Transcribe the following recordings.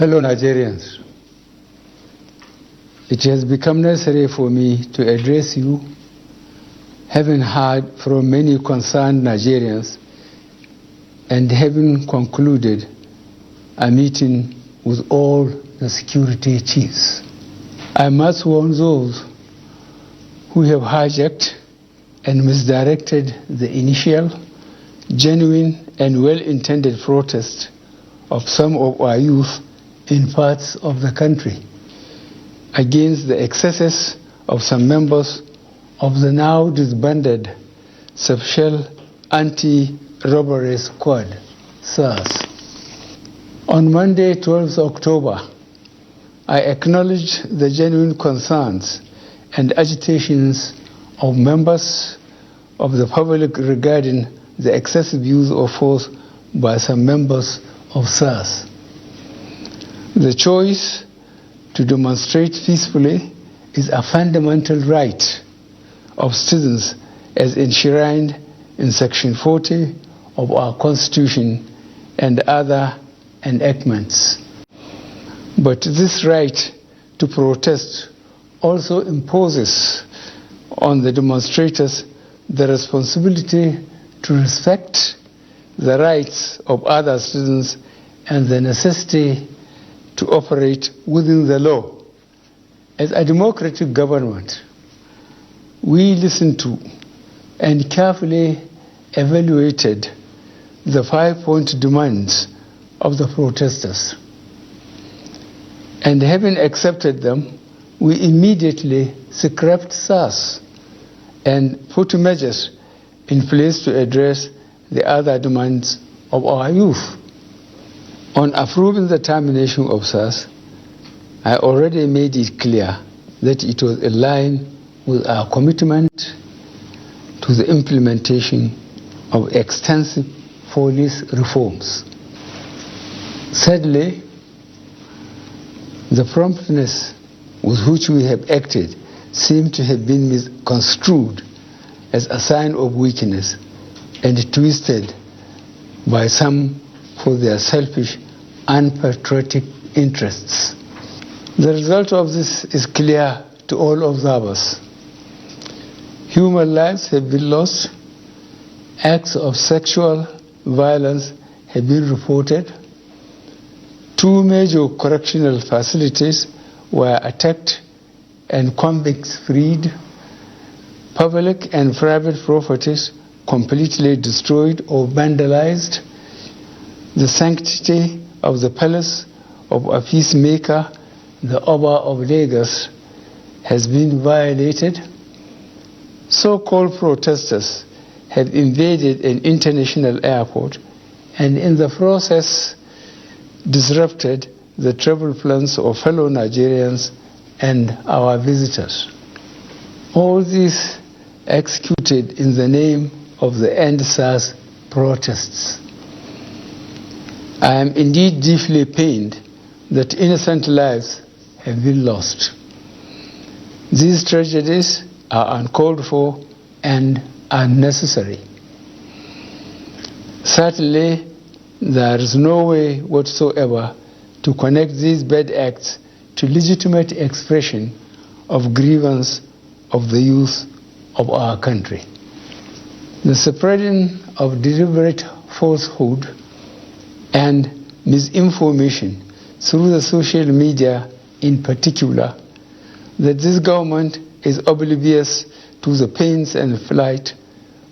Fellow Nigerians, it has become necessary for me to address you, having heard from many concerned Nigerians and having concluded a meeting with all the security chiefs. I must warn those who have hijacked and misdirected the initial, genuine and well-intended protest of some of our youth in parts of the country against the excesses of some members of the now disbanded Special Anti-Robbery Squad, SARS. On Monday, 12th October, I acknowledged the genuine concerns and agitations of members of the public regarding the excessive use of force by some members of SARS. The choice to demonstrate peacefully is a fundamental right of citizens as enshrined in Section 40 of our Constitution and other enactments. But this right to protest also imposes on the demonstrators the responsibility to respect the rights of other citizens and the necessity to operate within the law. As a democratic government, we listened to and carefully evaluated the 5-point demands of the protesters. And having accepted them, we immediately scrapped SARS and put measures in place to address the other demands of our youth. On approving the termination of SARS, I already made it clear that it was in line with our commitment to the implementation of extensive police reforms. Sadly, the promptness with which we have acted seems to have been misconstrued as a sign of weakness and twisted by some for their selfish, unpatriotic interests. The result of this is clear to all observers. Human lives have been lost, acts of sexual violence have been reported, 2 major correctional facilities were attacked and convicts freed, public and private properties completely destroyed or vandalized, the sanctity of the palace of a peacemaker, the Oba of Lagos, has been violated. So-called protesters have invaded an international airport and in the process disrupted the travel plans of fellow Nigerians and our visitors. All this executed in the name of the End SARS protests. I am indeed deeply pained that innocent lives have been lost. These tragedies are uncalled for and unnecessary. Certainly, there is no way whatsoever to connect these bad acts to legitimate expression of grievance of the youth of our country. The spreading of deliberate falsehood and misinformation through the social media in particular, that this government is oblivious to the pains and plight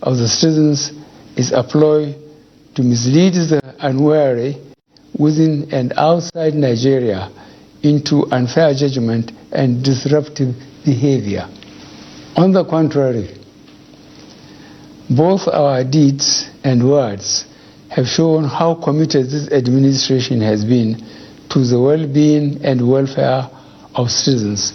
of the citizens is a ploy to mislead the unwary within and outside Nigeria into unfair judgment and disruptive behavior. On the contrary, both our deeds and words have shown how committed this administration has been to the well-being and welfare of citizens,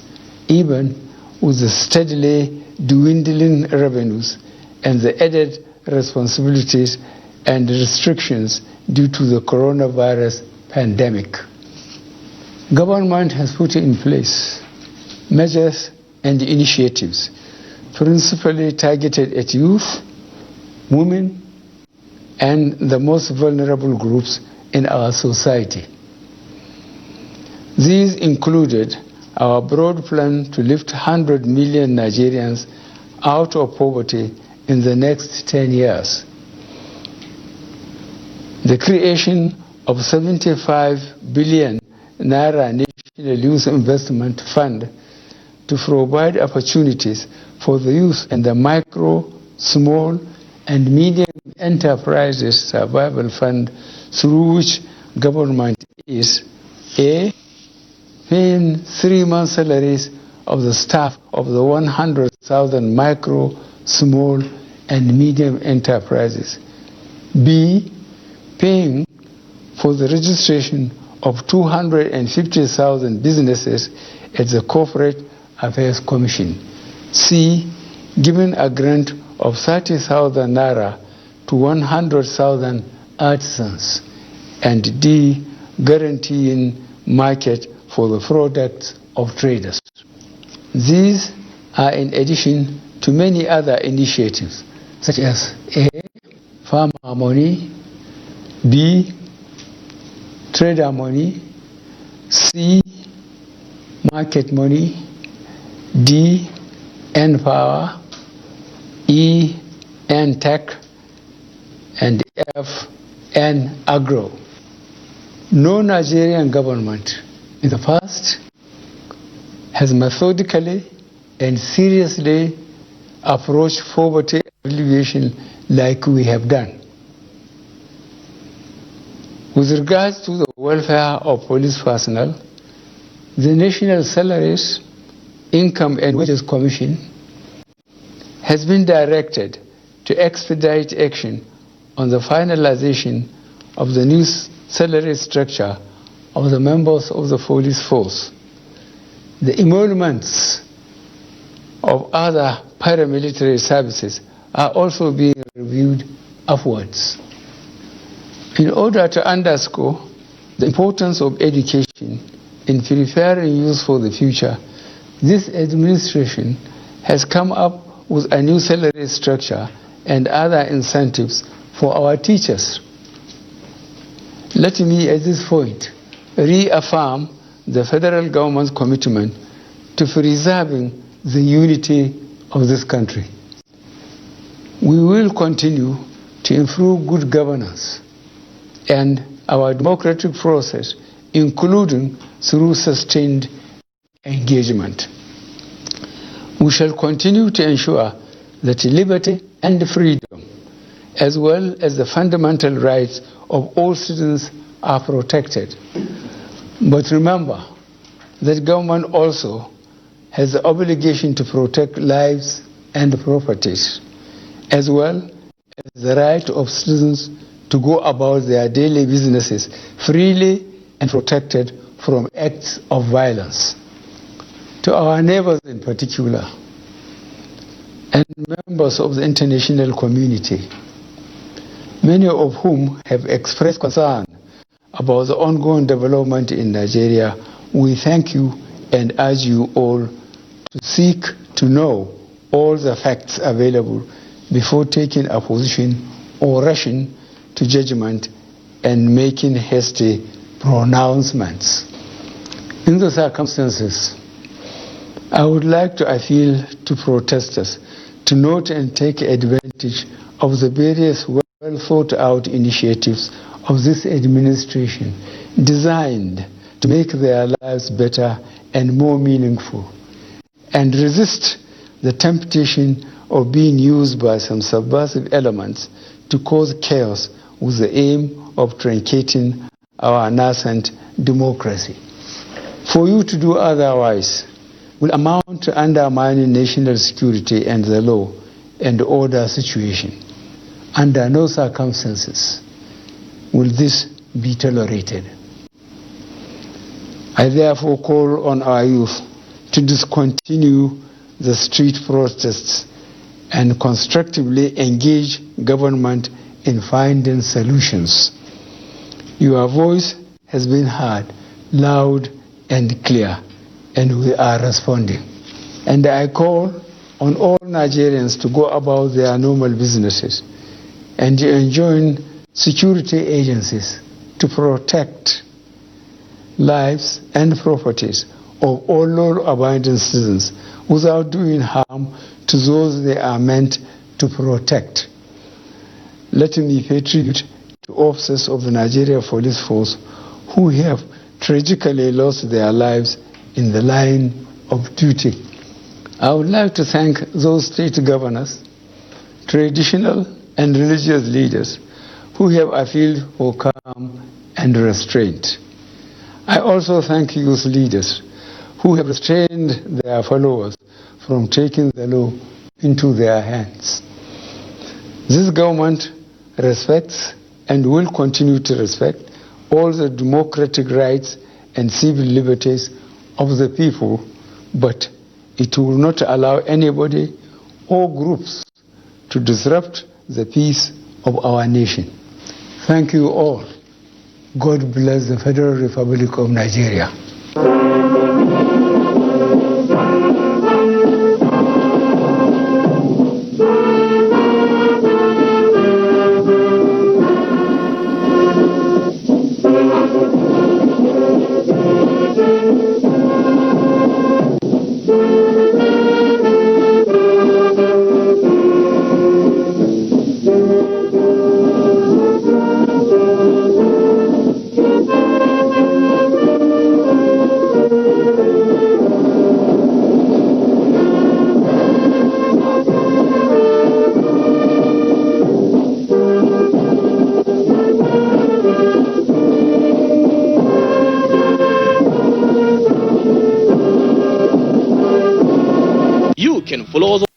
even with the steadily dwindling revenues and the added responsibilities and restrictions due to the coronavirus pandemic. Government has put in place measures and initiatives principally targeted at youth, women, and the most vulnerable groups in our society. These included our broad plan to lift 100 million Nigerians out of poverty in the next 10 years, the creation of 75 billion Naira National Youth Investment Fund to provide opportunities for the youth and the micro, small, and medium enterprises survival fund, through which government is A, paying 3-month salaries of the staff of the 100,000 micro, small, and medium enterprises. B, paying for the registration of 250,000 businesses at the Corporate Affairs Commission. C, giving a grant of 30,000 Naira to 100,000 artisans. And D, guaranteeing market for the products of traders. These are in addition to many other initiatives, such as A, farmer money, B, trader money, C, market money, D, N-Power, E, N-Tech, and F, N-Agro. No Nigerian government in the past has methodically and seriously approached poverty alleviation like we have done. With regards to the welfare of police personnel, the National Salaries, Income and Wages Commission has been directed to expedite action on the finalization of the new salary structure of the members of the police force. The emoluments of other paramilitary services are also being reviewed upwards. In order to underscore the importance of education in preparing youth for the future, this administration has come up with a new salary structure and other incentives for our teachers. Let me at this point reaffirm the federal government's commitment to preserving the unity of this country. We will continue to improve good governance and our democratic process, including through sustained engagement. We shall continue to ensure that liberty and freedom, as well as the fundamental rights of all citizens, are protected. But remember that government also has the obligation to protect lives and properties, as well as the right of citizens to go about their daily businesses freely and protected from acts of violence. To our neighbors in particular, and members of the international community, many of whom have expressed concern about the ongoing development in Nigeria, we thank you and urge you all to seek to know all the facts available before taking a position or rushing to judgment and making hasty pronouncements. In the circumstances, I would like to appeal to protesters to note and take advantage of the various well thought out initiatives of this administration designed to make their lives better and more meaningful, and resist the temptation of being used by some subversive elements to cause chaos with the aim of truncating our nascent democracy. For you to do otherwise will amount to undermining national security and the law and order situation. Under no circumstances will this be tolerated. I therefore call on our youth to discontinue the street protests and constructively engage government in finding solutions. Your voice has been heard loud and clear, and we are responding. And I call on all Nigerians to go about their normal businesses and to enjoin security agencies to protect lives, and properties of all law-abiding citizens without doing harm to those they are meant to protect. Let me pay tribute to officers of the Nigeria Police Force who have tragically lost their lives in the line of duty. I would like to thank those state governors, traditional and religious leaders who have appealed for calm and restraint. I also thank youth leaders who have restrained their followers from taking the law into their hands. This government respects and will continue to respect all the democratic rights and civil liberties of the people, but it will not allow anybody or groups to disrupt the peace of our nation. Thank you all. God bless the Federal Republic of Nigeria. You can follow us